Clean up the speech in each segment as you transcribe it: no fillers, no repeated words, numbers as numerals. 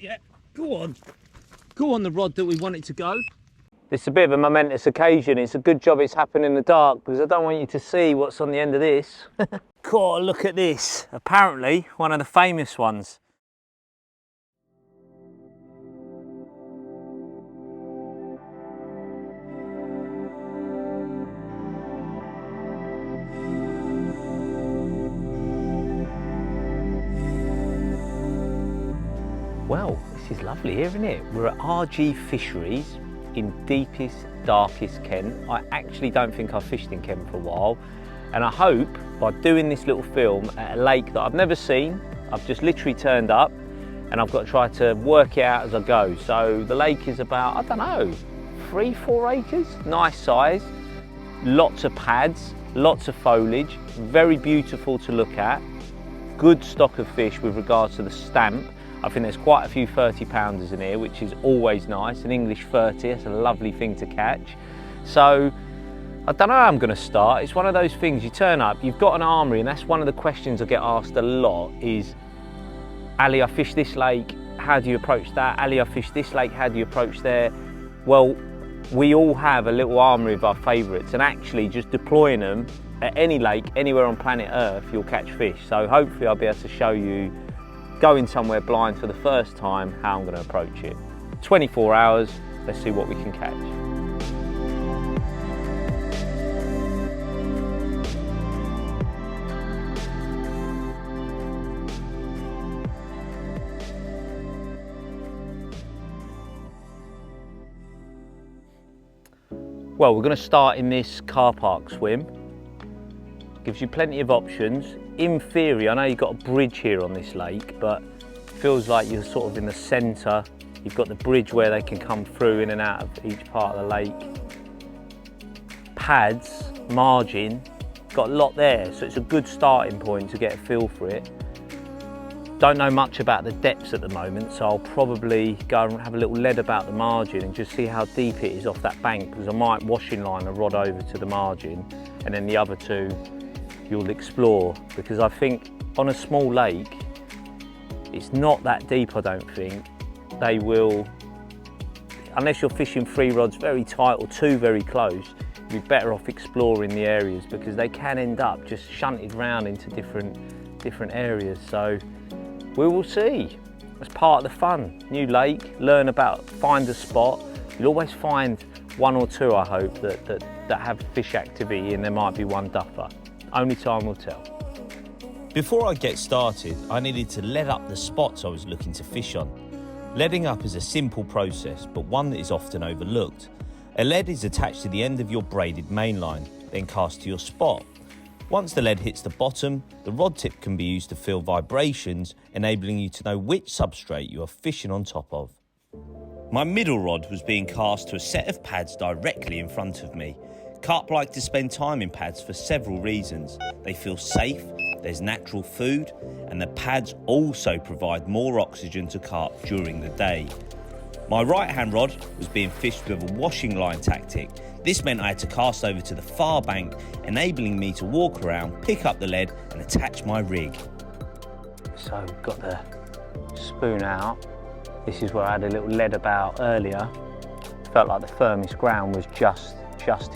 Yeah, go on. Go on the rod that we want it to go. It's a bit of a momentous occasion. It's a good job it's happened in the dark because I don't want you to see what's on the end of this. God, look at this. Apparently, one of the famous ones. Well, this is lovely here, isn't it? We're at RG Fisheries in deepest, darkest Kent. I actually don't think I've fished in Kent for a while, and I hope by doing this little film at a lake that I've never seen, I've just literally turned up and I've got to try to work it out as I go. So the lake is about, I don't know, 3-4 acres, nice size, lots of pads, lots of foliage, very beautiful to look at, good stock of fish with regards to the stamp. I think there's quite a few 30-pounders in here, which is always nice. An English 30, it's a lovely thing to catch. So I don't know how I'm going to start. It's one of those things, you turn up, you've got an armoury, and that's one of the questions I get asked a lot is, Ali, I fished this lake, how do you approach that? Ali, I fished this lake, how do you approach there? Well, we all have a little armoury of our favourites, and actually just deploying them at any lake, anywhere on planet Earth, you'll catch fish. So hopefully I'll be able to show you, going somewhere blind for the first time, how I'm going to approach it. 24 hours, let's see what we can catch. Well, we're going to start in this car park swim. Gives you plenty of options. In theory, I know you've got a bridge here on this lake, but it feels like you're sort of in the centre. You've got the bridge where they can come through in and out of each part of the lake. Pads, margin, got a lot there, so it's a good starting point to get a feel for it. Don't know much about the depths at the moment, so I'll probably go and have a little lead about the margin and just see how deep it is off that bank, because I might washing line a rod over to the margin, and then the other two you'll explore, because I think on a small lake, it's not that deep, I don't think. They will, unless you're fishing 3 rods very tight or 2 very close, you'd be better off exploring the areas, because they can end up just shunted round into different areas. So we will see. That's part of the fun. New lake, learn about, find a spot. You'll always find 1 or 2, I hope, that have fish activity, and there might be one duffer. Only time will tell. Before I get started, I needed to lead up the spots I was looking to fish on. Leading up is a simple process, but one that is often overlooked. A lead is attached to the end of your braided main line, then cast to your spot. Once the lead hits the bottom, the rod tip can be used to feel vibrations, enabling you to know which substrate you are fishing on top of. My middle rod was being cast to a set of pads directly in front of me. Carp like to spend time in pads for several reasons. They feel safe, there's natural food, and the pads also provide more oxygen to carp during the day. My right hand rod was being fished with a washing line tactic. This meant I had to cast over to the far bank, enabling me to walk around, pick up the lead and attach my rig. So got the spoon out. This is where I had a little lead about earlier. Felt like the firmest ground was just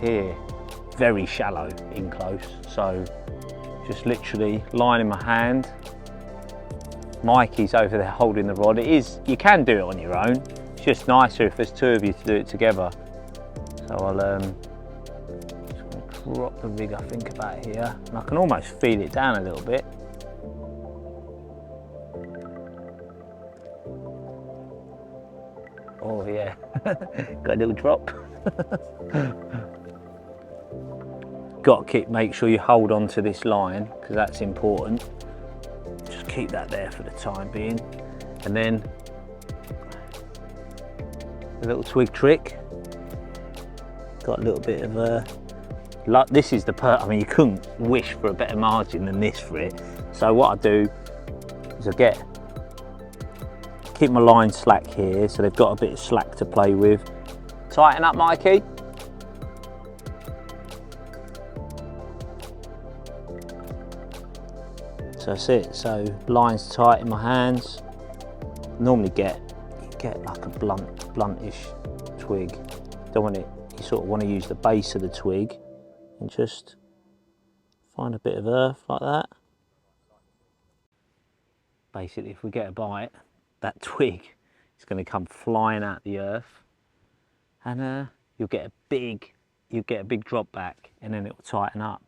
here, very shallow in close, so just literally line in my hand. Mikey's over there holding the rod. It is, you can do it on your own, it's just nicer if there's 2 of you to do it together. So I'll just gonna drop the rig, I think, about here, and I can almost feel it down a little bit. Oh yeah, got a little drop. Got to make sure you hold on to this line, because that's important. Just keep that there for the time being. And then a little twig trick. Got a little bit of a, this is the I mean, you couldn't wish for a better margin than this for it. So what I do is I keep my line slack here, so they've got a bit of slack to play with. Tighten up, Mikey. So that's it. So line's tight in my hands. Normally get get like a bluntish twig. Don't want it, you sort of want to use the base of the twig and just find a bit of earth like that. Basically, if we get a bite, that twig is going to come flying out the earth, and you'll get a big drop back, and then it will tighten up.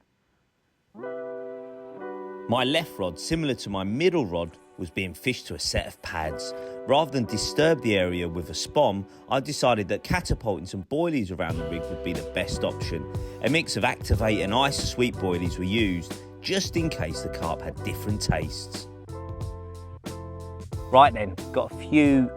My left rod, similar to my middle rod, was being fished to a set of pads. Rather than disturb the area with a spom, I decided that catapulting some boilies around the rig would be the best option. A mix of Activate and Ice Sweet boilies were used, just in case the carp had different tastes. Right then, got a few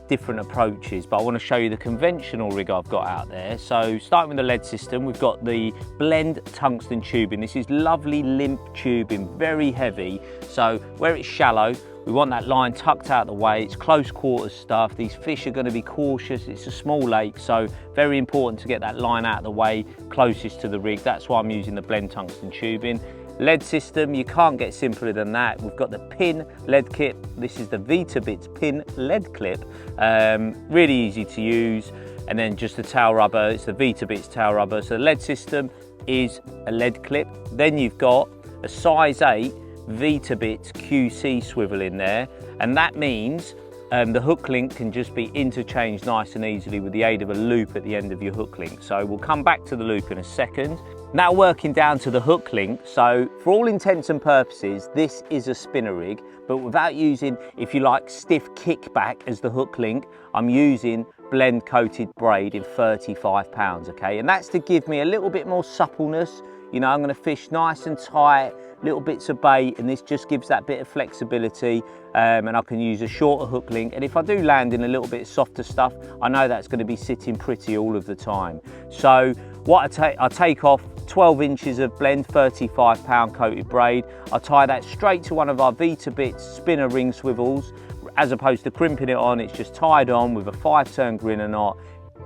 different approaches, but I want to show you the conventional rig I've got out there. So starting with the lead system, we've got the blend tungsten tubing. This is lovely limp tubing, very heavy. So where it's shallow, we want that line tucked out of the way. It's close quarters stuff. These fish are going to be cautious. It's a small lake, so very important to get that line out of the way closest to the rig. That's why I'm using the blend tungsten tubing. Lead system, you can't get simpler than that. We've got the pin lead kit. This is the Vitabits pin lead clip. Really easy to use. And then just the tail rubber, it's the Vitabits tail rubber. So the lead system is a lead clip. Then you've got a size 8 Vitabits QC swivel in there. And that means the hook link can just be interchanged nice and easily with the aid of a loop at the end of your hook link. So we'll come back to the loop in a second. Now working down to the hook link, so for all intents and purposes, this is a spinner rig, but without using, if you like, stiff kickback as the hook link, I'm using blend coated braid in 35 pounds, okay? And that's to give me a little bit more suppleness. You know, I'm gonna fish nice and tight, little bits of bait, and this just gives that bit of flexibility, and I can use a shorter hook link. And if I do land in a little bit softer stuff, I know that's gonna be sitting pretty all of the time. So what I take off 12 inches of blend 35 pound coated braid. I tie that straight to one of our Vitabits spinner ring swivels. As opposed to crimping it on, it's just tied on with a 5-turn grinner knot.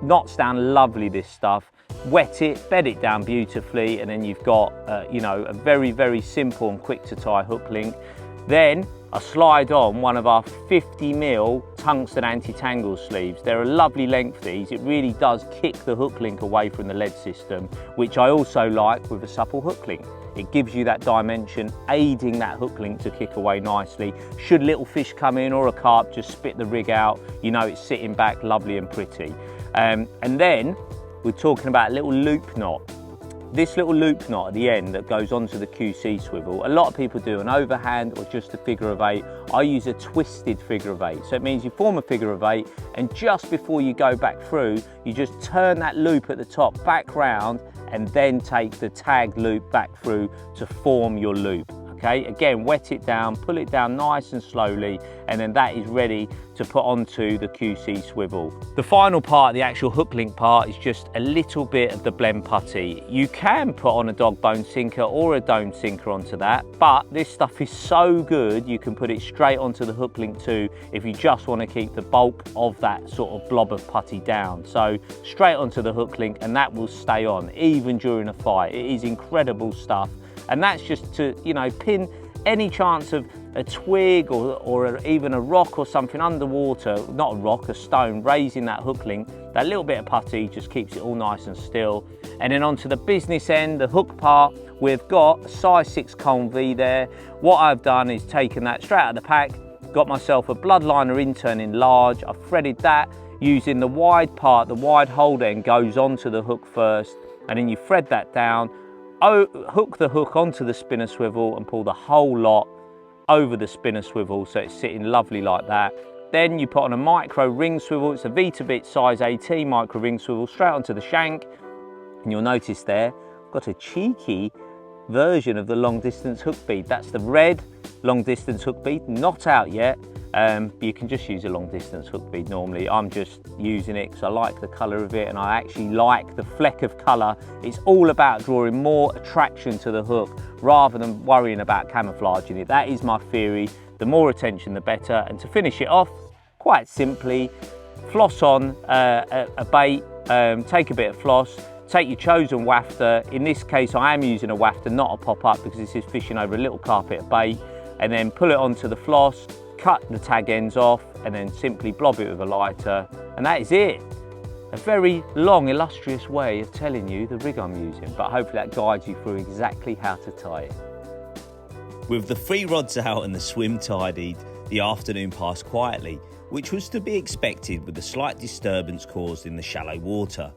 Knots down lovely, this stuff. Wet it, bed it down beautifully, and then you've got you know, a very, very simple and quick to tie hook link. Then I slide on one of our 50mm tungsten anti-tangle sleeves. They're a lovely length, these. It really does kick the hook link away from the lead system, which I also like with a supple hook link. It gives you that dimension, aiding that hook link to kick away nicely. Should little fish come in or a carp, just spit the rig out. You know it's sitting back lovely and pretty. And then we're talking about a little loop knot. This little loop knot at the end that goes onto the QC swivel, a lot of people do an overhand or just a figure of 8. I use a twisted figure of 8. So it means you form a figure of 8, and just before you go back through, you just turn that loop at the top back round and then take the tagged loop back through to form your loop. Okay, again, wet it down, pull it down nice and slowly, and then that is ready to put onto the QC swivel. The final part, the actual hook link part, is just a little bit of the blend putty. You can put on a dog bone sinker or a dome sinker onto that, but this stuff is so good, you can put it straight onto the hook link too, if you just want to keep the bulk of that sort of blob of putty down. So straight onto the hook link, and that will stay on, even during a fight. It is incredible stuff. And that's just to, you know, pin any chance of a twig or even a rock or something underwater, not a rock, a stone, raising that hook link. That little bit of putty just keeps it all nice and still. And then onto the business end, the hook part, we've got a size 6 Colm V there. What I've done is taken that straight out of the pack, got myself a bloodliner intern in large. I've threaded that using the wide part, the wide holder end goes onto the hook first, and then you thread that down. Hook the hook onto the spinner swivel and pull the whole lot over the spinner swivel so it's sitting lovely like that. Then you put on a micro ring swivel. It's a Vitabit size 18 micro ring swivel straight onto the shank, and you'll notice there I've got a cheeky version of the long distance hook bead. That's the red long distance hook bead, not out yet. But you can just use a long distance hook bead normally. I'm just using it because I like the colour of it, and I actually like the fleck of colour. It's all about drawing more attraction to the hook rather than worrying about camouflaging it. That is my theory. The more attention, the better. And to finish it off, quite simply, floss on a bait, take a bit of floss, take your chosen wafter. In this case, I am using a wafter, not a pop-up, because this is fishing over a little carpet of bait. And then pull it onto the floss, cut the tag ends off and then simply blob it with a lighter, and that is it. A very long, illustrious way of telling you the rig I'm using, but hopefully that guides you through exactly how to tie it. With the 3 rods out and the swim tidied, the afternoon passed quietly, which was to be expected with the slight disturbance caused in the shallow water.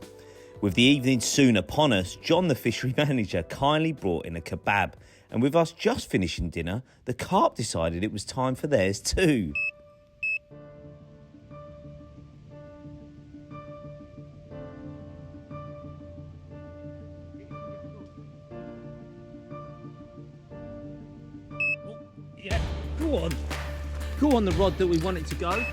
With the evening soon upon us, John, the fishery manager, kindly brought in a kebab, and with us just finishing dinner, the carp decided it was time for theirs too. Yeah, go on the rod that we want it to go.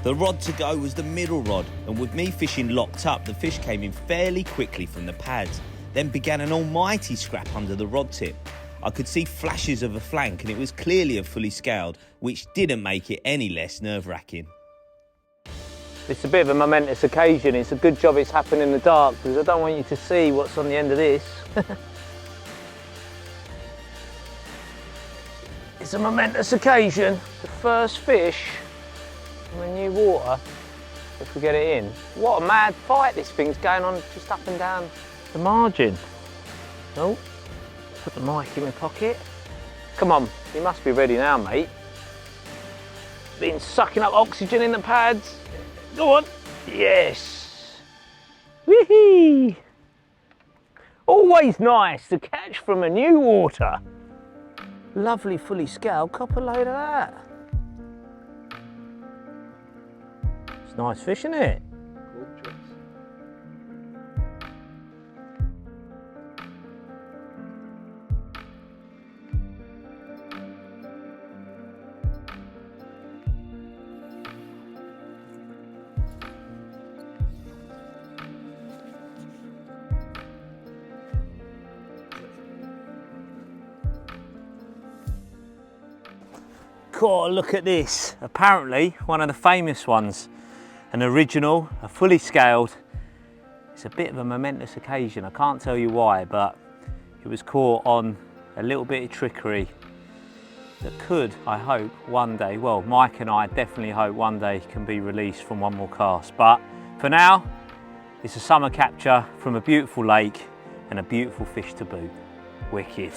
The rod to go was the middle rod, and with me fishing locked up, the fish came in fairly quickly from the pads, then began an almighty scrap under the rod tip. I could see flashes of a flank, and it was clearly a fully scaled, which didn't make it any less nerve-wracking. It's a bit of a momentous occasion. It's a good job it's happened in the dark, because I don't want you to see what's on the end of this. It's a momentous occasion. The first fish from the new water, if we get it in. What a mad fight this thing's going on just up and down the margin. Oh, put the mic in my pocket. Come on, you must be ready now, mate. Been sucking up oxygen in the pads. Go on. Yes. Whee! Always nice to catch from a new water. Lovely fully scaled, cop a load of that. It's nice fish, isn't it? Gorgeous. God, look at this. Apparently, one of the famous ones. An original, a fully scaled. It's a bit of a momentous occasion. I can't tell you why, but it was caught on a little bit of trickery that could, I hope, one day, well, Mike and I definitely hope one day can be released from One More Cast. But for now, it's a summer capture from a beautiful lake and a beautiful fish to boot. Wicked.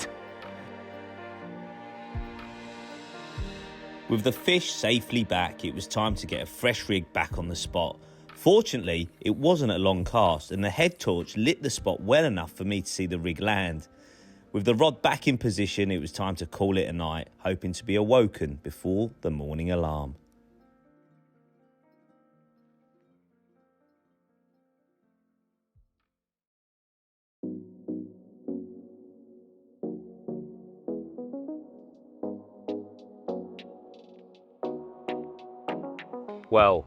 With the fish safely back, it was time to get a fresh rig back on the spot. Fortunately, it wasn't a long cast, and the head torch lit the spot well enough for me to see the rig land. With the rod back in position, it was time to call it a night, hoping to be awoken before the morning alarm. Well,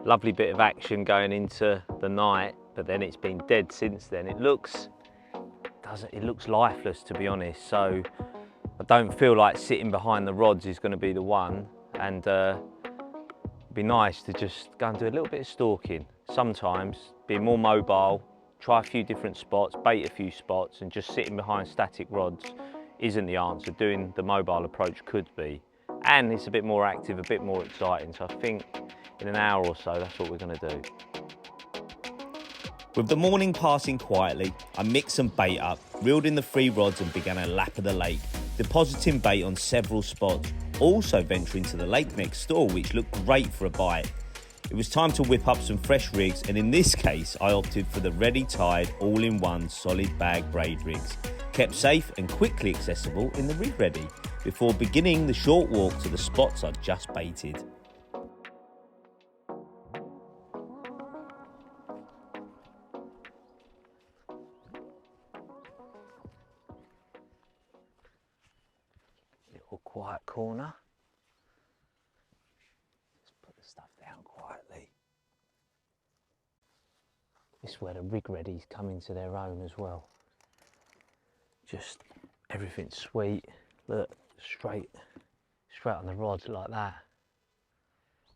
lovely bit of action going into the night, but then it's been dead since then. It looks lifeless, to be honest, so I don't feel like sitting behind the rods is going to be the one, and it'd be nice to just go and do a little bit of stalking. Sometimes being more mobile, try a few different spots, bait a few spots, and just sitting behind static rods isn't the answer. Doing the mobile approach could be, and it's a bit more active, a bit more exciting, so I think in an hour or so that's what we're going to do. With the morning passing quietly, I mixed some bait up, reeled in the 3 rods and began a lap of the lake, depositing bait on several spots, also venturing to the lake next door, which looked great for a bite. It was time to whip up some fresh rigs, and in this case I opted for the ready tied all-in-one solid bag braid rigs, kept safe and quickly accessible in the rig ready, before beginning the short walk to the spots I'd just baited. Little quiet corner. Let's put the stuff down quietly. This is where the rig readies come into their own as well. Just everything's sweet. Look, straight on the rods like that.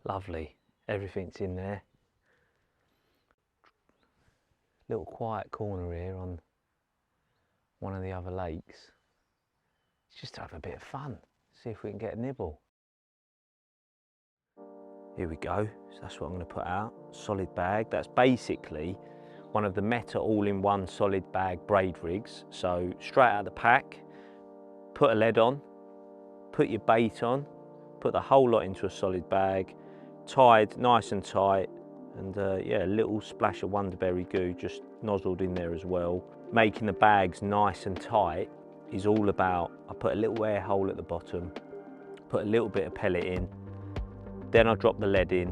Lovely. Everything's in there. Little quiet corner here on one of the other lakes. It's just to have a bit of fun. See if we can get a nibble. Here we go, so that's what I'm going to put out. Solid bag, that's basically one of the Meta all-in-one solid bag braid rigs. So straight out of the pack, put a lead on, put your bait on, put the whole lot into a solid bag, tied nice and tight, and yeah, a little splash of Wonderberry goo just nozzled in there as well. Making the bags nice and tight is all about, I put a little air hole at the bottom, put a little bit of pellet in, then I drop the lead in,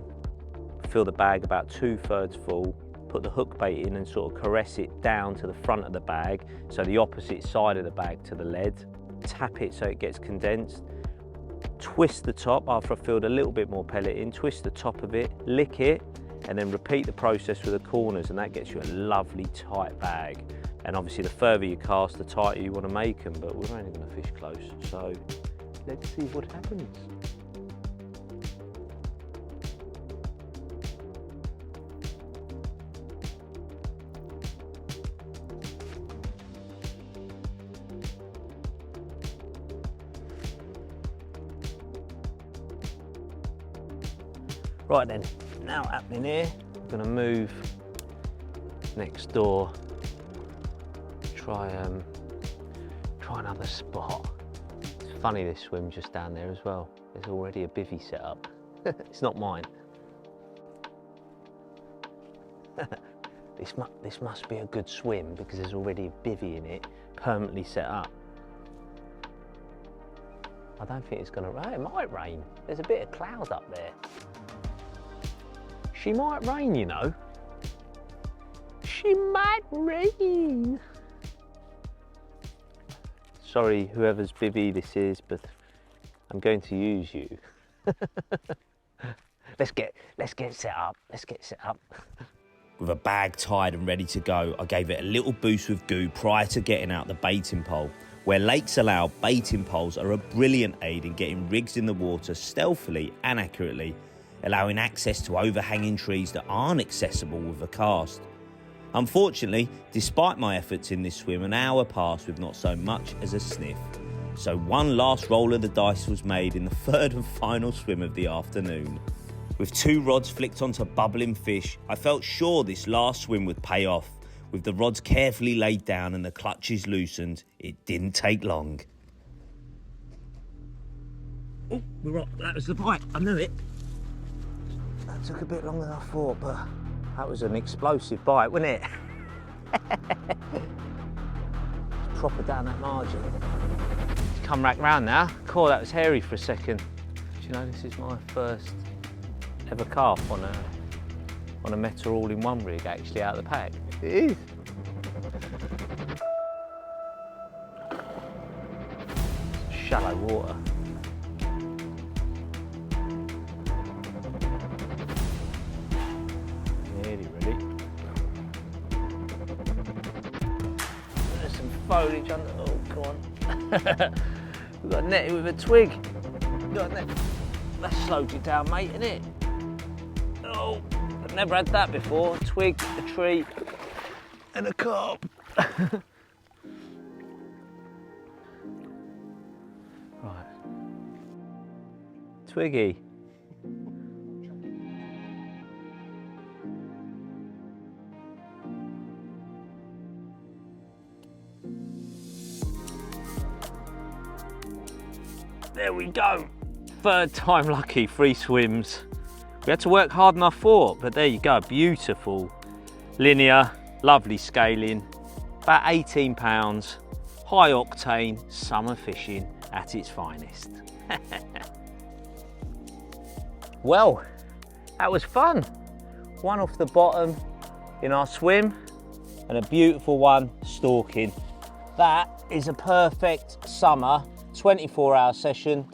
fill the bag about 2/3 full, put the hook bait in and sort of caress it down to the front of the bag, so the opposite side of the bag to the lead, tap it so it gets condensed, twist the top after I filled a little bit more pellet in, twist the top of it, lick it, and then repeat the process with the corners, and that gets you a lovely tight bag. And obviously the further you cast, the tighter you want to make them, but we're only going to fish close, so let's see what happens. Right then, now happening here, I'm going to move next door, try another spot. It's funny this swim just down there as well. There's already a bivvy set up. It's not mine. This must be a good swim because there's already a bivvy in it, permanently set up. I don't think it's going to rain. It might rain. There's a bit of cloud up there. She might rain, you know. She might rain. Sorry, whoever's bivvy this is, but I'm going to use you. Let's get set up. Let's get set up. With a bag tied and ready to go, I gave it a little boost with goo prior to getting out the baiting pole. Where lakes allow, baiting poles are a brilliant aid in getting rigs in the water stealthily and accurately, allowing access to overhanging trees that aren't accessible with a cast. Unfortunately, despite my efforts in this swim, an hour passed with not so much as a sniff. So one last roll of the dice was made in the third and final swim of the afternoon. With 2 rods flicked onto bubbling fish, I felt sure this last swim would pay off. With the rods carefully laid down and the clutches loosened, it didn't take long. Oh, we're up. That was the bite, I knew it. That took a bit longer than I thought, but that was an explosive bite, wasn't it? Proper down that margin. Come back round now. Cool, that was hairy for a second. Do you know this is my first ever carp on a Meta all-in-one rig, actually out of the pack? It is. Shallow water. Nearly ready. There's some foliage under. Oh, come on. We've got a netty with a twig. Got a net. That slowed you down, mate, isn't it? Oh, I've never had that before. A twig, a tree, and a carp. Right. Twiggy. There we go. Third time lucky, 3 swims. We had to work harder than I thought, but there you go, beautiful. Linear, lovely scaling, about 18 pounds, high octane, summer fishing at its finest. Well, that was fun. One off the bottom in our swim and a beautiful one stalking. That is a perfect summer 24-hour session.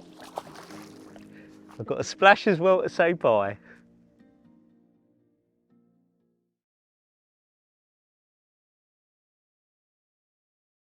I've got a splash as well to say bye.